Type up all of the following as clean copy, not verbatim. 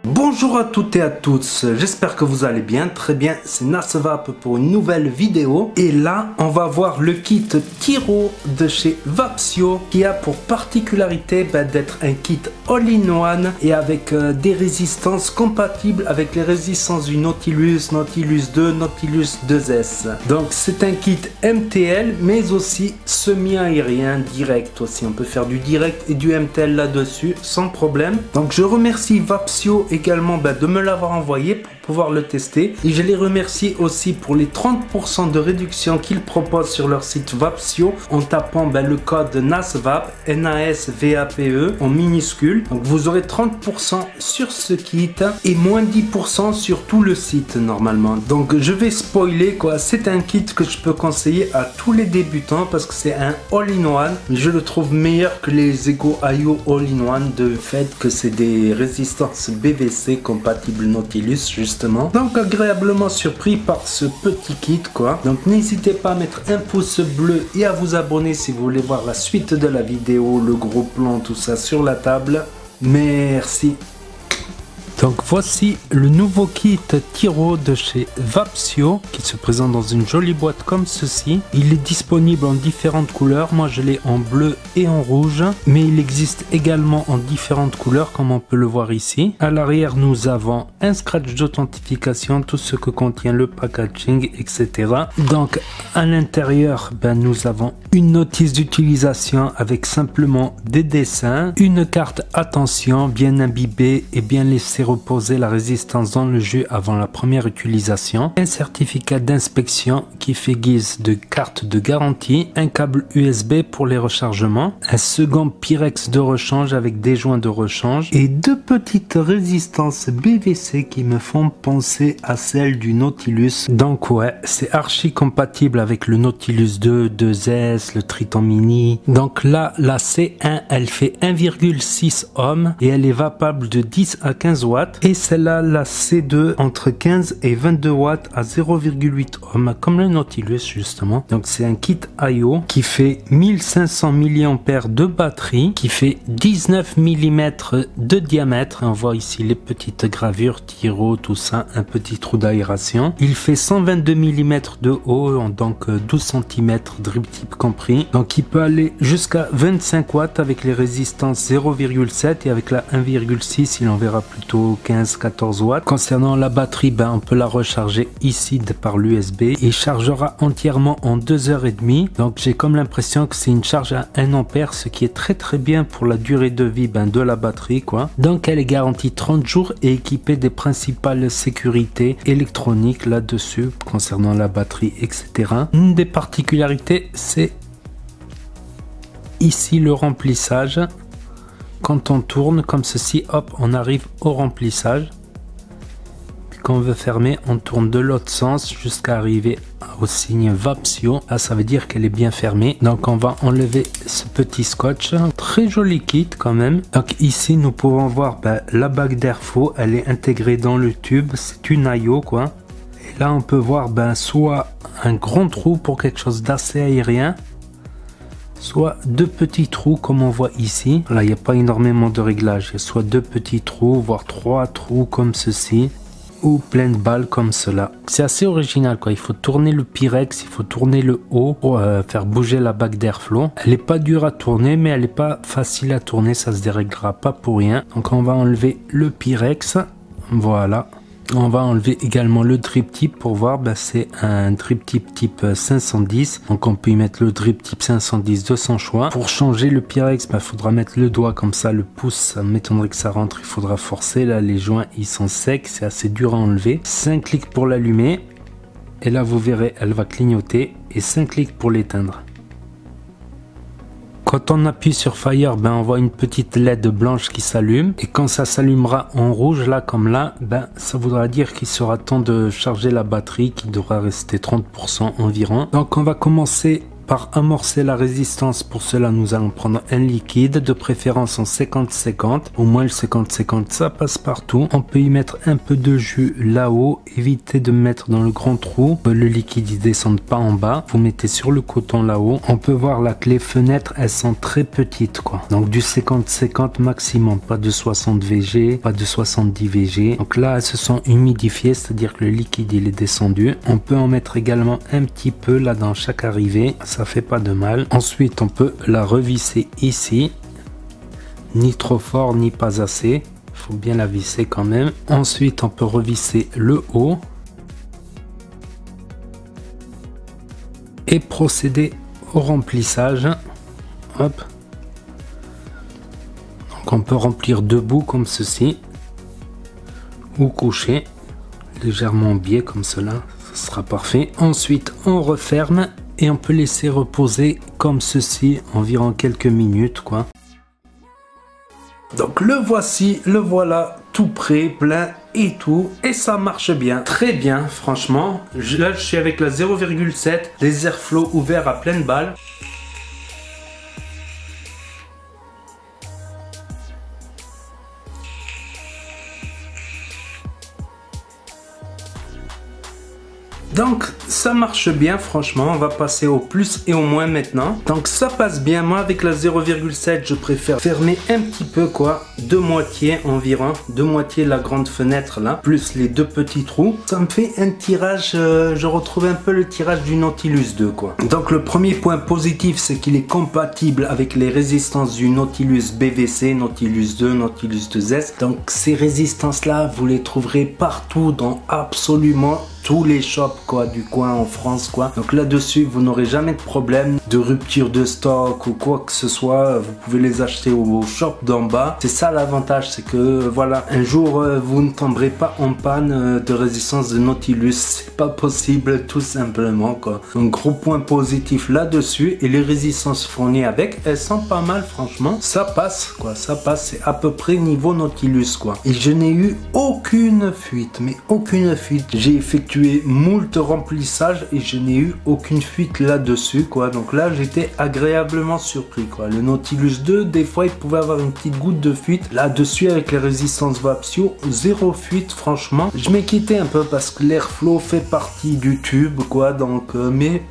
Bonjour à toutes et à tous, j'espère que vous allez bien, très bien, c'est Nasvap pour une nouvelle vidéo. Et là, on va voir le kit Tiro de chez Vapsio qui a pour particularité d'être un kit all-in-one et avec des résistances compatibles avec les résistances du Nautilus, Nautilus 2, Nautilus 2S. Donc c'est un kit MTL mais aussi semi-aérien, direct aussi, on peut faire du direct et du MTL là-dessus sans problème. Donc je remercie Vapsio également de me l'avoir envoyé pour pouvoir le tester, et je les remercie aussi pour les 30% de réduction qu'ils proposent sur leur site Vapsio en tapant le code NASVAP, NASVAPE en minuscule. Donc vous aurez 30% sur ce kit et moins 10% sur tout le site normalement. Donc je vais spoiler quoi, c'est un kit que je peux conseiller à tous les débutants parce que c'est un all-in-one, mais je le trouve meilleur que les Ego IO all-in-one de fait que c'est des résistances BVC compatibles Nautilus justement. Donc agréablement surpris par ce petit kit quoi. Donc n'hésitez pas à mettre un pouce bleu et à vous abonner si vous voulez voir la suite de la vidéo, le gros plan, tout ça sur la table. Merci. Donc voici le nouveau kit Tiro de chez Vapsio qui se présente dans une jolie boîte comme ceci. Il est disponible en différentes couleurs, moi je l'ai en bleu et en rouge, mais il existe également en différentes couleurs comme on peut le voir ici. À l'arrière nous avons un scratch d'authentification, tout ce que contient le packaging, etc. Donc à l'intérieur nous avons une notice d'utilisation avec simplement des dessins, une carte attention bien imbibée et bien laissée reposer la résistance dans le jus avant la première utilisation, un certificat d'inspection qui fait guise de carte de garantie, un câble USB pour les rechargements, un second Pyrex de rechange avec des joints de rechange et deux petites résistances BVC qui me font penser à celle du Nautilus. Donc ouais, c'est archi compatible avec le Nautilus 2, 2S, le Triton Mini. Donc là, la C1 elle fait 1,6 ohms et elle est vapable de 10 à 15 watts. Et celle-là, la C2, entre 15 et 22 watts à 0,8 ohms, comme le Nautilus justement. Donc c'est un kit IO qui fait 1500 mAh de batterie, qui fait 19 mm de diamètre. On voit ici les petites gravures, Tiro, tout ça, un petit trou d'aération. Il fait 122 mm de haut, donc 12 cm drip tip compris. Donc il peut aller jusqu'à 25 watts avec les résistances 0,7 et avec la 1,6 il enverra plutôt 15-14 watts. Concernant la batterie, on peut la recharger ici par l'USB et chargera entièrement en 2h30. Donc j'ai comme l'impression que c'est une charge à 1 ampère, ce qui est très bien pour la durée de vie de la batterie quoi. Donc elle est garantie 30 jours et équipée des principales sécurités électroniques là-dessus concernant la batterie, etc. Une des particularités, c'est ici le remplissage. Quand on tourne comme ceci, hop, on arrive au remplissage. Puis quand on veut fermer, on tourne de l'autre sens jusqu'à arriver au signe Vapsio. Là, ça veut dire qu'elle est bien fermée. Donc on va enlever ce petit scotch. Très joli kit quand même. Donc ici, nous pouvons voir la bague d'airflow. Elle est intégrée dans le tube. C'est une IO quoi. Et là, on peut voir soit un grand trou pour quelque chose d'assez aérien, soit deux petits trous comme on voit ici. Là il n'y a pas énormément de réglage, il y a soit deux petits trous voire trois trous comme ceci, ou plein de balles comme cela. C'est assez original quoi. Il faut tourner le Pyrex, il faut tourner le haut pour faire bouger la bague d'airflow. Elle n'est pas dure à tourner mais elle n'est pas facile à tourner, ça se déréglera pas pour rien. Donc on va enlever le Pyrex, voilà. On va enlever également le drip tip pour voir, c'est un drip tip type 510, donc on peut y mettre le drip type 510 de son choix. Pour changer le Pyrex, il faudra mettre le doigt comme ça, le pouce, ça m'étonnerait que ça rentre, il faudra forcer, là les joints ils sont secs, c'est assez dur à enlever. 5 clics pour l'allumer, et là vous verrez elle va clignoter, et 5 clics pour l'éteindre. Quand on appuie sur Fire, on voit une petite LED blanche qui s'allume. Et quand ça s'allumera en rouge, là comme là, ça voudra dire qu'il sera temps de charger la batterie qui devra rester 30% environ. Donc on va commencer par amorcer la résistance, pour cela nous allons prendre un liquide, de préférence en 50-50. Au moins le 50-50 ça passe partout. On peut y mettre un peu de jus là-haut, évitez de mettre dans le grand trou, que le liquide ne descende pas en bas. Vous mettez sur le coton là-haut. On peut voir là que les fenêtres elles sont très petites quoi. Donc du 50-50 maximum, pas de 60 VG, pas de 70 VG. Donc là elles se sont humidifiées, c'est-à-dire que le liquide il est descendu. On peut en mettre également un petit peu là dans chaque arrivée, ça fait pas de mal. Ensuite on peut la revisser ici, ni trop fort ni pas assez, il faut bien la visser quand même. Ensuite on peut revisser le haut et procéder au remplissage. Hop. Donc on peut remplir debout comme ceci ou couché légèrement biais comme cela, ce sera parfait. Ensuite on referme et on peut laisser reposer comme ceci environ quelques minutes quoi. Donc le voici, le voilà tout prêt, plein et tout, et ça marche bien, très bien franchement. Là je suis avec la 0,7, les airflow ouverts à pleine balle. Donc ça marche bien franchement, on va passer au plus et au moins maintenant. Donc ça passe bien, moi avec la 0,7 je préfère fermer un petit peu quoi, de moitié environ, de moitié la grande fenêtre là, plus les deux petits trous. Ça me fait un tirage, je retrouve un peu le tirage du Nautilus 2 quoi. Donc le premier point positif c'est qu'il est compatible avec les résistances du Nautilus BVC, Nautilus 2, Nautilus 2S. Donc ces résistances là vous les trouverez partout dans absolument tous les shops quoi du coin en France quoi. Donc là-dessus vous n'aurez jamais de problème de rupture de stock ou quoi que ce soit, vous pouvez les acheter au shop d'en bas. C'est ça l'avantage, c'est que voilà, un jour vous ne tomberez pas en panne de résistance de Nautilus, c'est pas possible tout simplement quoi. Donc gros point positif là-dessus, et les résistances fournies avec, elles sont pas mal franchement, ça passe quoi, ça passe, c'est à peu près niveau Nautilus quoi. Et je n'ai eu aucune fuite, mais aucune fuite. J'ai effectué moult remplissage et je n'ai eu aucune fuite là-dessus quoi. Donc là j'étais agréablement surpris quoi. Le Nautilus 2 des fois il pouvait avoir une petite goutte de fuite. Là-dessus avec les résistances Vapsio, zéro fuite franchement. Je m'inquiétais un peu parce que l'airflow fait partie du tube quoi. Donc mais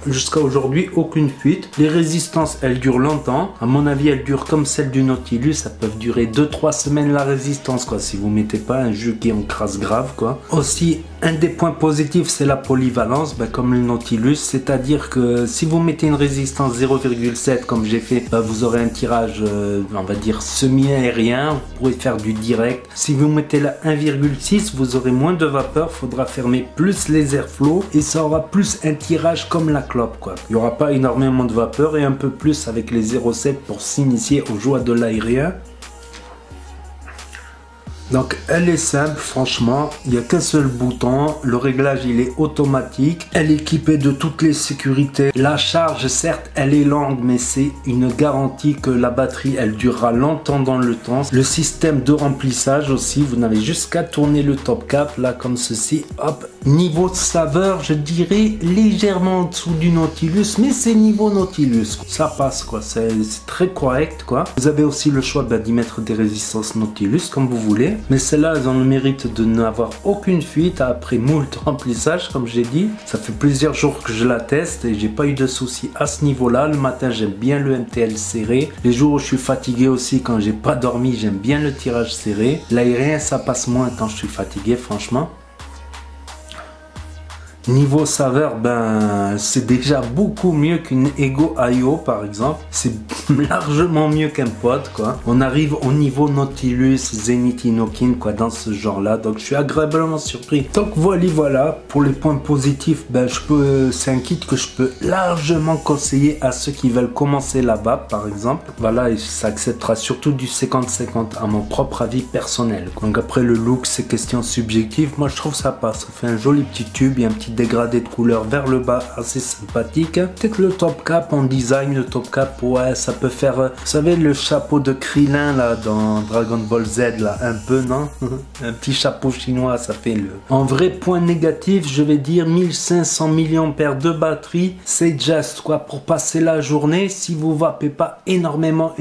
jusqu'à aujourd'hui aucune fuite. Les résistances elles durent longtemps, à mon avis elles durent comme celle du Nautilus, ça peut durer 2-3 semaines la résistance quoi, si vous mettez pas un jus qui encrasse grave quoi. Aussi un des points positifs c'est la polyvalence, comme le Nautilus, c'est à dire que si vous mettez une résistance 0,7 comme j'ai fait, vous aurez un tirage on va dire semi-aérien, vous pourrez faire du direct. Si vous mettez la 1,6 vous aurez moins de vapeur, faudra fermer plus les airflows et ça aura plus un tirage comme la clope quoi. Il n'y aura pas énormément de vapeur et un peu plus avec les 0,7 pour s'initier aux joies de l'aérien. Donc elle est simple franchement, il n'y a qu'un seul bouton, le réglage il est automatique, elle est équipée de toutes les sécurités. La charge certes elle est longue mais c'est une garantie que la batterie elle durera longtemps dans le temps. Le système de remplissage aussi, vous n'avez juste qu'à tourner le top cap là comme ceci, hop. Niveau saveur je dirais légèrement en dessous du Nautilus mais c'est niveau Nautilus, ça passe quoi, c'est très correct quoi. Vous avez aussi le choix d'y mettre des résistances Nautilus comme vous voulez. Mais celles-là, elles ont le mérite de n'avoir aucune fuite après moult remplissage, comme j'ai dit. Ça fait plusieurs jours que je la teste et j'ai pas eu de soucis à ce niveau-là. Le matin, j'aime bien le MTL serré. Les jours où je suis fatigué aussi, quand j'ai pas dormi, j'aime bien le tirage serré. L'aérien, ça passe moins quand je suis fatigué, franchement. Niveau saveur, c'est déjà beaucoup mieux qu'une Ego IO par exemple. C'est largement mieux qu'un pod quoi. On arrive au niveau Nautilus, Zenith Inokin quoi, dans ce genre là. Donc je suis agréablement surpris. Donc voilà pour les points positifs. C'est un kit que je peux largement conseiller à ceux qui veulent commencer là-bas par exemple. Voilà, et ça acceptera surtout du 50-50 à mon propre avis personnel. Donc après le look c'est question subjective. Moi je trouve ça passe. Ça fait un joli petit tube et un petit petit dégradé de couleur vers le bas assez sympathique. Peut-être le top cap en design, le top cap, ouais, ça peut faire, vous savez, le chapeau de Krillin là dans Dragon Ball Z là, un peu, non? Un petit chapeau chinois, ça fait le... En vrai, point négatif, je vais dire 1500 mAh de batterie, c'est juste quoi pour passer la journée. Si vous vapez pas énormément,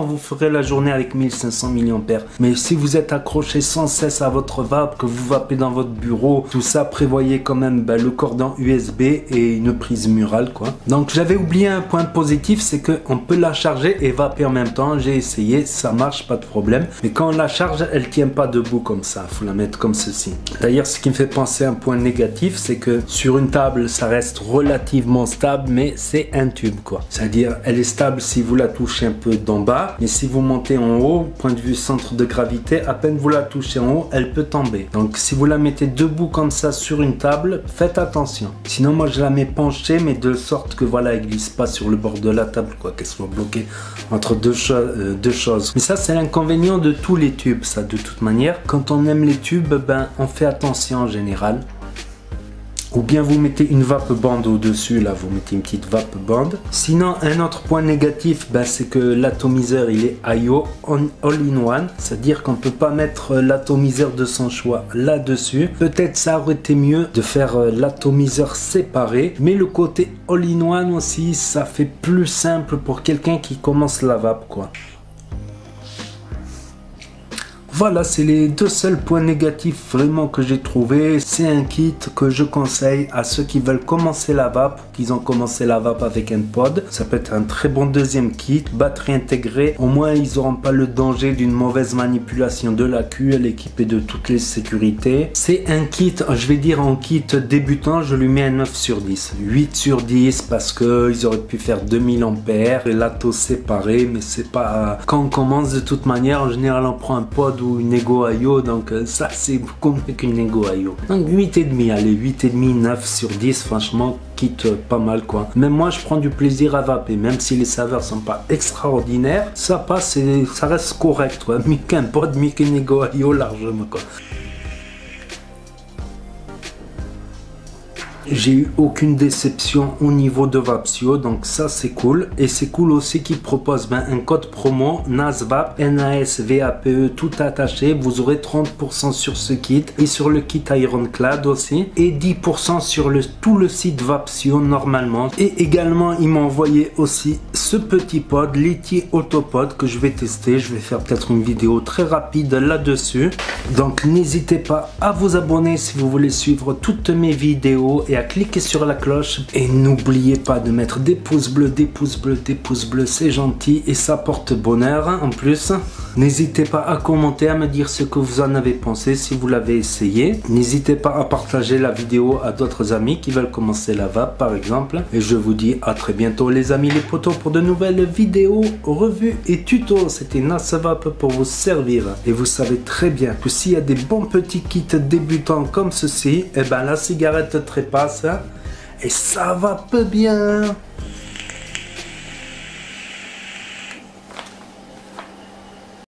vous ferez la journée avec 1500 mAh. Mais si vous êtes accroché sans cesse à votre vape, que vous vapez dans votre bureau, tout ça, prévoyez quand même le cordon USB et une prise murale quoi. Donc j'avais oublié un point positif, c'est que on peut la charger et vaper en même temps. J'ai essayé, ça marche, pas de problème. Mais quand on la charge, elle tient pas debout comme ça. Faut la mettre comme ceci. D'ailleurs, ce qui me fait penser à un point négatif, c'est que sur une table, ça reste relativement stable, mais c'est un tube quoi. C'est-à-dire, elle est stable si vous la touchez un peu d'en bas, mais si vous montez en haut, point de vue centre de gravité, à peine vous la touchez en haut, elle peut tomber. Donc si vous la mettez debout comme ça sur une table, faites attention. Sinon moi je la mets penchée, mais de sorte que voilà, elle glisse pas sur le bord de la table quoi, qu'elle soit bloquée entre deux choses. Mais ça c'est l'inconvénient de tous les tubes, ça de toute manière. Quand on aime les tubes, ben on fait attention en général. Ou bien vous mettez une vape bande au-dessus, là vous mettez une petite vape bande. Sinon un autre point négatif, c'est que l'atomiseur il est IO all-in-one, c'est-à-dire qu'on ne peut pas mettre l'atomiseur de son choix là-dessus. Peut-être ça aurait été mieux de faire l'atomiseur séparé, mais le côté all-in-one aussi, ça fait plus simple pour quelqu'un qui commence la vape quoi. Voilà, c'est les deux seuls points négatifs vraiment que j'ai trouvé. C'est un kit que je conseille à ceux qui veulent commencer la vape, qu'ils ont commencé la vape avec un pod. Ça peut être un très bon deuxième kit, batterie intégrée. Au moins, ils n'auront pas le danger d'une mauvaise manipulation de la queue. Elle est équipée de toutes les sécurités. C'est un kit, je vais dire en kit débutant, je lui mets un 9 sur 10. 8 sur 10 parce qu'ils auraient pu faire 2000 ampères et l'ato séparé, mais c'est pas... Quand on commence de toute manière, en général, on prend un pod ou une Ego IO, donc ça c'est beaucoup mieux qu'une Ego IO. Donc 8,5, allez 8,5, 9 sur 10, franchement quitte pas mal quoi. Même moi je prends du plaisir à vaper, même si les saveurs sont pas extraordinaires, ça passe et ça reste correct quoi, mieux qu'un pod, mieux qu'une Ego IO largement quoi. J'ai eu aucune déception au niveau de Vapsio, donc ça c'est cool. Et c'est cool aussi qu'ils proposent un code promo NASVAP, NASVAPE tout attaché. Vous aurez 30% sur ce kit et sur le kit Ironclad aussi, et 10% sur tout le site Vapsio normalement. Et également ils m'ont envoyé aussi ce petit pod Litchi Autopod que je vais tester. Je vais faire peut-être une vidéo très rapide là-dessus. Donc n'hésitez pas à vous abonner si vous voulez suivre toutes mes vidéos et à cliquer sur la cloche. Et n'oubliez pas de mettre des pouces bleus, des pouces bleus, des pouces bleus, c'est gentil et ça porte bonheur en plus. N'hésitez pas à commenter, à me dire ce que vous en avez pensé si vous l'avez essayé. N'hésitez pas à partager la vidéo à d'autres amis qui veulent commencer la vape par exemple. Et je vous dis à très bientôt les amis les potos pour de nouvelles vidéos, revues et tutos. C'était NASVAP pour vous servir. Et vous savez très bien que s'il y a des bons petits kits débutants comme ceci, et ben la cigarette trépasse et ça va peu bien.